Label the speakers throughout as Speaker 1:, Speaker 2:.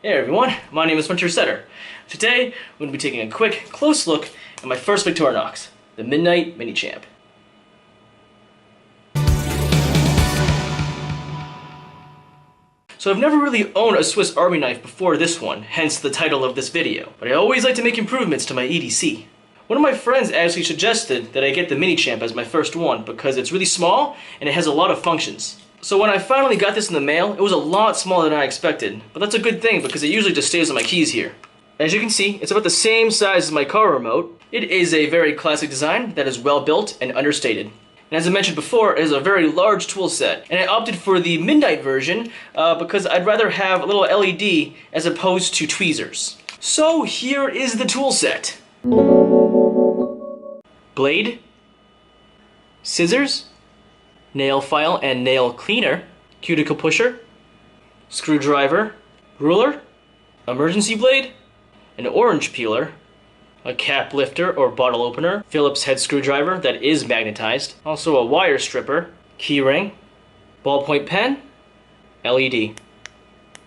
Speaker 1: Hey everyone, my name is frontier.setter. Today, I'm going to be taking a quick, close look at my first Victorinox, the Midnite MiniChamp. So I've never really owned a Swiss Army knife before this one, hence the title of this video, but I always like to make improvements to my EDC. One of my friends actually suggested that I get the MiniChamp as my first one because it's really small and it has a lot of functions. So when I finally got this in the mail, it was a lot smaller than I expected, but that's a good thing because it usually just stays on my keys here. As you can see, it's about the same size as my car remote. It is a very classic design that is well built and understated. And as I mentioned before, it is a very large tool set, and I opted for the Midnite version because I'd rather have a little LED as opposed to tweezers. So here is the tool set. Blade, scissors, nail file and nail cleaner, cuticle pusher, screwdriver, ruler, emergency blade, an orange peeler, a cap lifter or bottle opener, Phillips head screwdriver that is magnetized, also a wire stripper, key ring, ballpoint pen, LED.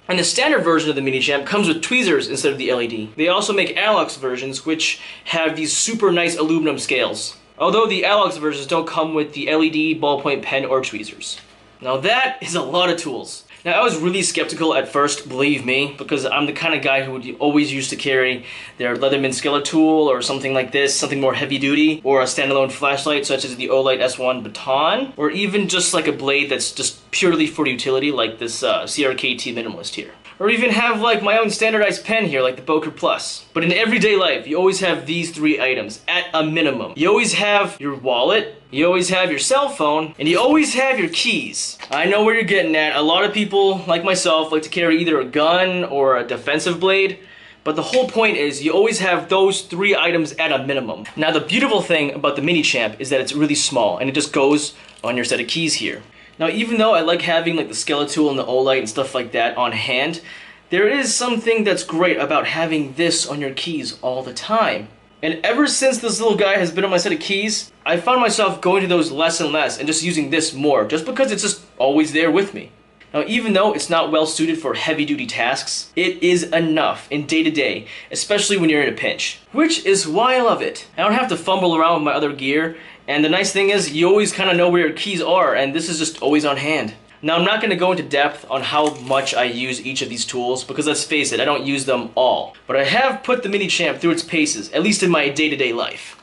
Speaker 1: And the standard version of the MiniChamp comes with tweezers instead of the LED. They also make Alox versions which have these super nice aluminum scales. Although the Alox versions don't come with the LED, ballpoint pen, or tweezers. Now that is a lot of tools. Now I was really skeptical at first, believe me, because I'm the kind of guy who would always used to carry their Leatherman Skeletool or something like this, something more heavy duty, or a standalone flashlight such as the Olight S1 Baton, or even just like a blade that's just purely for utility like this CRKT Minimalist here. Or even have like my own standardized pen here like the Boker Plus. But in everyday life, you always have these three items at a minimum. You always have your wallet, you always have your cell phone, and you always have your keys. I know where you're getting at. A lot of people, like myself, like to carry either a gun or a defensive blade. But the whole point is you always have those three items at a minimum. Now the beautiful thing about the MiniChamp is that it's really small and it just goes on your set of keys here. Now even though I like having like the Skeletool and the Olight and stuff like that on hand, there is something that's great about having this on your keys all the time. And ever since this little guy has been on my set of keys, I found myself going to those less and less and just using this more, just because it's just always there with me. Now even though it's not well suited for heavy duty tasks, it is enough in day to day, especially when you're in a pinch. Which is why I love it. I don't have to fumble around with my other gear, and the nice thing is you always kind of know where your keys are, and this is just always on hand. Now I'm not going to go into depth on how much I use each of these tools, because let's face it, I don't use them all. But I have put the MiniChamp through its paces, at least in my day-to-day life.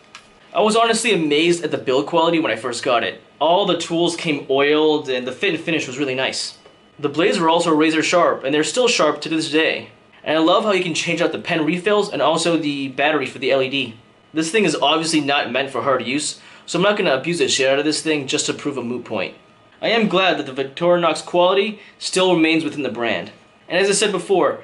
Speaker 1: I was honestly amazed at the build quality when I first got it. All the tools came oiled, and the fit and finish was really nice. The blades were also razor sharp, and they're still sharp to this day. And I love how you can change out the pen refills and also the battery for the LED. This thing is obviously not meant for hard use, so I'm not going to abuse the shit out of this thing just to prove a moot point. I am glad that the Victorinox quality still remains within the brand. And as I said before,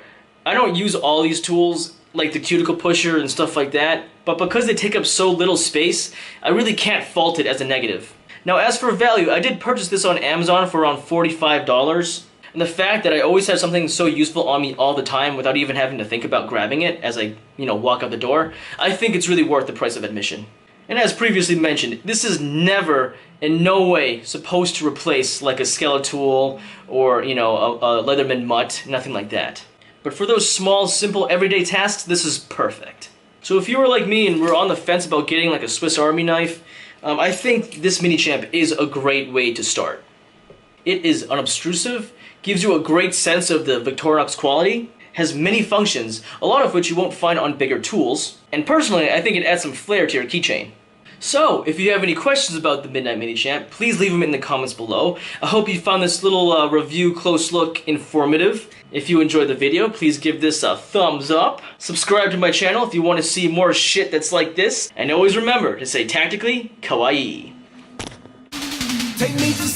Speaker 1: I don't use all these tools like the cuticle pusher and stuff like that, but because they take up so little space, I really can't fault it as a negative. Now as for value, I did purchase this on Amazon for around $45, and the fact that I always have something so useful on me all the time without even having to think about grabbing it as I, walk out the door, I think it's really worth the price of admission. And as previously mentioned, this is never, in no way, supposed to replace like a Skeletool or, a Leatherman mutt, nothing like that. But for those small, simple, everyday tasks, this is perfect. So if you were like me and were on the fence about getting like a Swiss Army knife, I think this MiniChamp is a great way to start. It is unobtrusive, gives you a great sense of the Victorinox quality, has many functions, a lot of which you won't find on bigger tools, and personally I think it adds some flair to your keychain. So, if you have any questions about the Midnite MiniChamp, please leave them in the comments below. I hope you found this little review close look informative. If you enjoyed the video, please give this a thumbs up. Subscribe to my channel if you want to see more shit that's like this, and always remember to say tactically, kawaii. Take me to